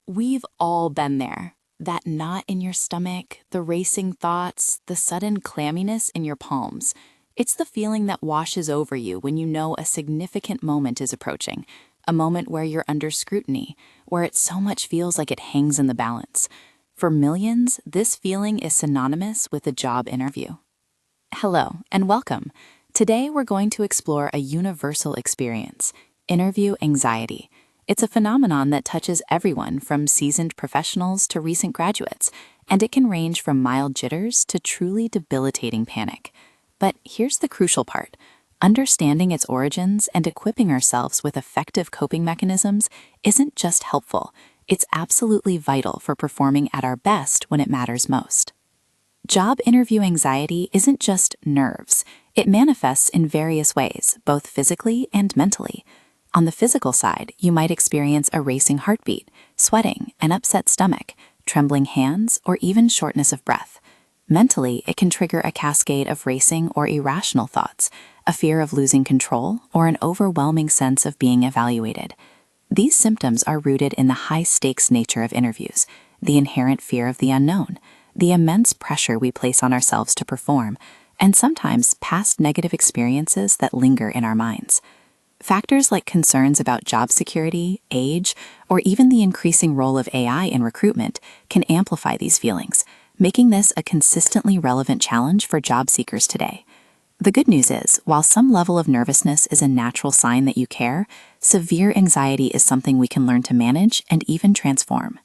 We've all been there. That knot in your stomach, the racing thoughts, the sudden clamminess in your palms. It's the feeling that washes over you when you know a significant moment is approaching, a moment where you're under scrutiny, where it so much feels like it hangs in the balance. For millions, this feeling is synonymous with a job interview. Hello, and welcome. Today we're going to explore a universal experience, interview anxiety. It's a phenomenon that touches everyone from seasoned professionals to recent graduates, and it can range from mild jitters to truly debilitating panic. But here's the crucial part. Understanding its origins and equipping ourselves with effective coping mechanisms isn't just helpful, it's absolutely vital for performing at our best when it matters most. Job interview anxiety isn't just nerves. It manifests in various ways, both physically and mentally. On the physical side, you might experience a racing heartbeat, sweating, an upset stomach, trembling hands, or even shortness of breath. Mentally, it can trigger a cascade of racing or irrational thoughts, a fear of losing control, or an overwhelming sense of being evaluated. These symptoms are rooted in the high-stakes nature of interviews, the inherent fear of the unknown, the immense pressure we place on ourselves to perform, and sometimes past negative experiences that linger in our minds. Factors like concerns about job security, age, or even the increasing role of AI in recruitment can amplify these feelings, making this a consistently relevant challenge for job seekers today. The good news is, while some level of nervousness is a natural sign that you care, severe anxiety is something we can learn to manage and even transform.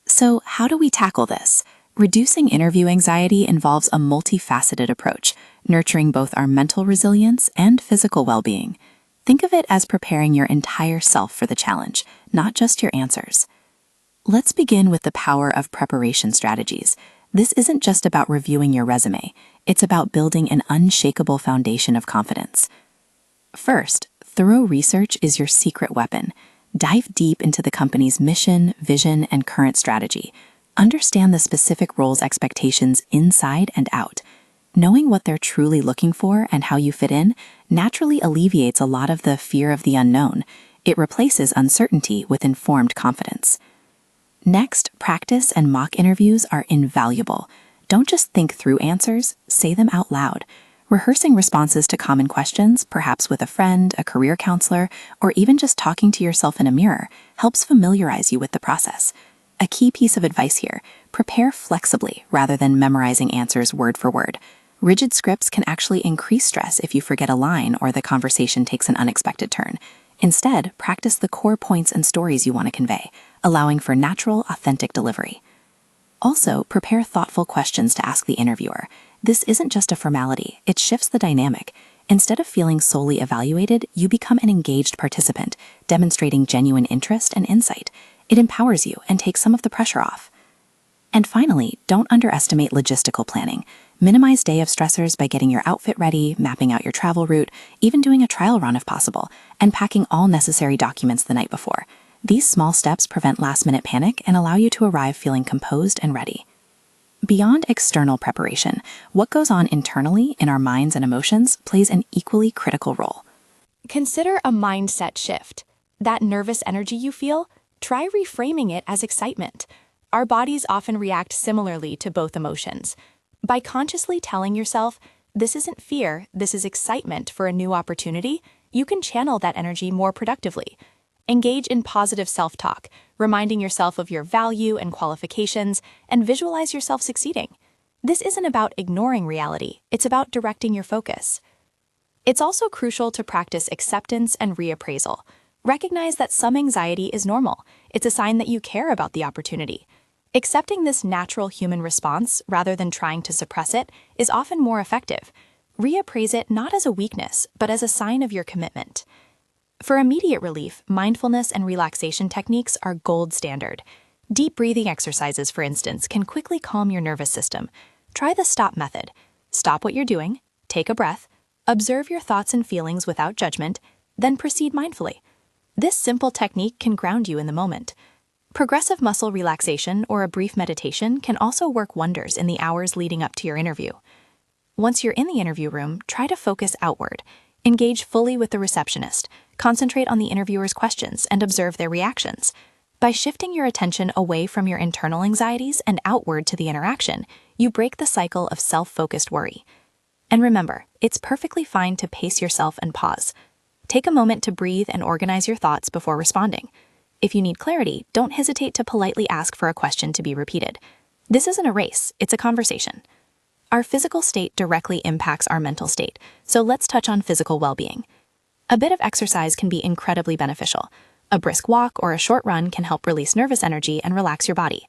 So, how do we tackle this? Reducing interview anxiety involves a multifaceted approach, nurturing both our mental resilience and physical well-being. Think of it as preparing your entire self for the challenge, not just your answers. Let's begin with the power of preparation strategies. This isn't just about reviewing your resume, it's about building an unshakable foundation of confidence. First, thorough research is your secret weapon. Dive deep into the company's mission, vision, and current strategy. Understand the specific role's expectations inside and out. Knowing what they're truly looking for and how you fit in naturally alleviates a lot of the fear of the unknown. It replaces uncertainty with informed confidence. Next, practice and mock interviews are invaluable. Don't just think through answers, say them out loud. Rehearsing responses to common questions, perhaps with a friend, a career counselor, or even just talking to yourself in a mirror, helps familiarize you with the process. A key piece of advice here: prepare flexibly rather than memorizing answers word for word. Rigid scripts can actually increase stress if you forget a line or the conversation takes an unexpected turn. Instead, practice the core points and stories you want to convey, allowing for natural, authentic delivery. Also, prepare thoughtful questions to ask the interviewer. This isn't just a formality, it shifts the dynamic. Instead of feeling solely evaluated, you become an engaged participant, demonstrating genuine interest and insight. It empowers you and takes some of the pressure off. And finally, don't underestimate logistical planning. Minimize day of stressors by getting your outfit ready, mapping out your travel route, even doing a trial run if possible, and packing all necessary documents the night before. These small steps prevent last-minute panic and allow you to arrive feeling composed and ready. Beyond external preparation, what goes on internally in our minds and emotions plays an equally critical role. Consider a mindset shift. That nervous energy you feel, try reframing it as excitement. Our bodies often react similarly to both emotions. By consciously telling yourself, this isn't fear, this is excitement for a new opportunity, you can channel that energy more productively. Engage in positive self-talk, reminding yourself of your value and qualifications, and visualize yourself succeeding. This isn't about ignoring reality, it's about directing your focus. It's also crucial to practice acceptance and reappraisal. Recognize that some anxiety is normal. It's a sign that you care about the opportunity. Accepting this natural human response, rather than trying to suppress it, is often more effective. Reappraise it not as a weakness, but as a sign of your commitment. For immediate relief, mindfulness and relaxation techniques are gold standard. Deep breathing exercises, for instance, can quickly calm your nervous system. Try the S.T.O.P method. Stop what you're doing, take a breath, observe your thoughts and feelings without judgment, then proceed mindfully. This simple technique can ground you in the moment. Progressive muscle relaxation or a brief meditation can also work wonders in the hours leading up to your interview. Once you're in the interview room, try to focus outward. Engage fully with the receptionist. Concentrate on the interviewer's questions and observe their reactions. By shifting your attention away from your internal anxieties and outward to the interaction, you break the cycle of self-focused worry. And remember, it's perfectly fine to pace yourself and pause. Take a moment to breathe and organize your thoughts before responding. If you need clarity, don't hesitate to politely ask for a question to be repeated. This isn't a race, it's a conversation. Our physical state directly impacts our mental state, so let's touch on physical well-being. A bit of exercise can be incredibly beneficial. A brisk walk or a short run can help release nervous energy and relax your body.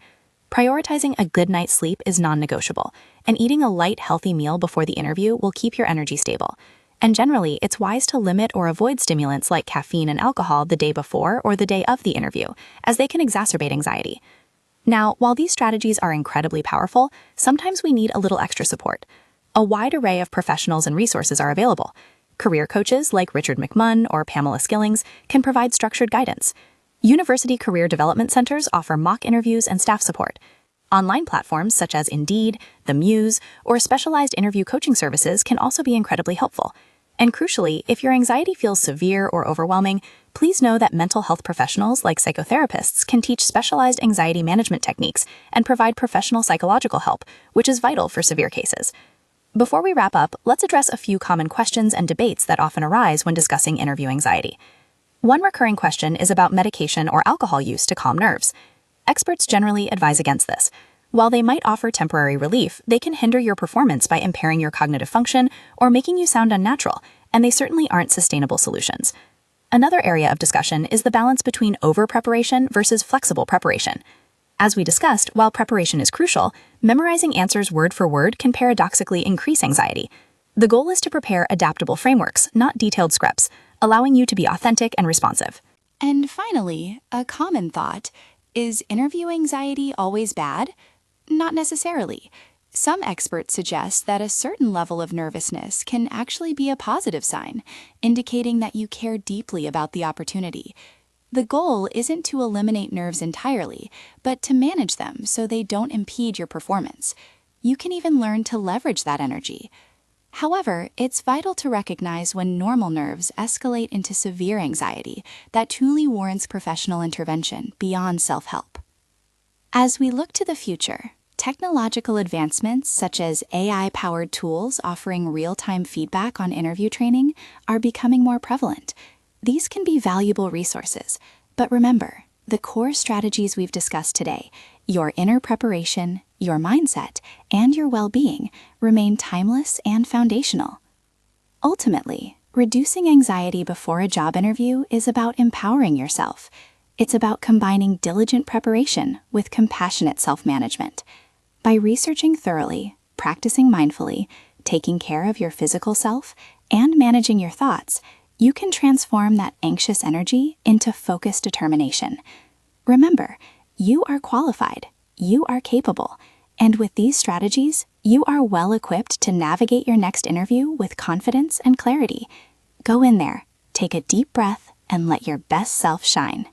Prioritizing a good night's sleep is non-negotiable, and eating a light, healthy meal before the interview will keep your energy stable. And generally, it's wise to limit or avoid stimulants like caffeine and alcohol the day before or the day of the interview, as they can exacerbate anxiety. Now, while these strategies are incredibly powerful, sometimes we need a little extra support. A wide array of professionals and resources are available. Career coaches like Richard McMunn or Pamela Skillings can provide structured guidance. University career development centers offer mock interviews and staff support. Online platforms such as Indeed, The Muse, or specialized interview coaching services can also be incredibly helpful. And crucially, if your anxiety feels severe or overwhelming, please know that mental health professionals like psychotherapists can teach specialized anxiety management techniques and provide professional psychological help, which is vital for severe cases. Before we wrap up, let's address a few common questions and debates that often arise when discussing interview anxiety. One recurring question is about medication or alcohol use to calm nerves. Experts generally advise against this. While they might offer temporary relief, they can hinder your performance by impairing your cognitive function or making you sound unnatural, and they certainly aren't sustainable solutions. Another area of discussion is the balance between over-preparation versus flexible preparation. As we discussed, while preparation is crucial, memorizing answers word for word can paradoxically increase anxiety. The goal is to prepare adaptable frameworks, not detailed scripts, allowing you to be authentic and responsive. And finally, a common thought, is interview anxiety always bad? Not necessarily. Some experts suggest that a certain level of nervousness can actually be a positive sign, indicating that you care deeply about the opportunity. The goal isn't to eliminate nerves entirely, but to manage them so they don't impede your performance. You can even learn to leverage that energy. However, it's vital to recognize when normal nerves escalate into severe anxiety that truly warrants professional intervention beyond self-help. As we look to the future, technological advancements such as AI-powered tools offering real-time feedback on interview training are becoming more prevalent. These can be valuable resources, but remember, the core strategies we've discussed today, your inner preparation, your mindset, and your well-being remain timeless and foundational. Ultimately, reducing anxiety before a job interview is about empowering yourself. It's about combining diligent preparation with compassionate self-management. By researching thoroughly, practicing mindfully, taking care of your physical self, and managing your thoughts, you can transform that anxious energy into focused determination. Remember, you are qualified, you are capable, and with these strategies, you are well equipped to navigate your next interview with confidence and clarity. Go in there, take a deep breath, and let your best self shine.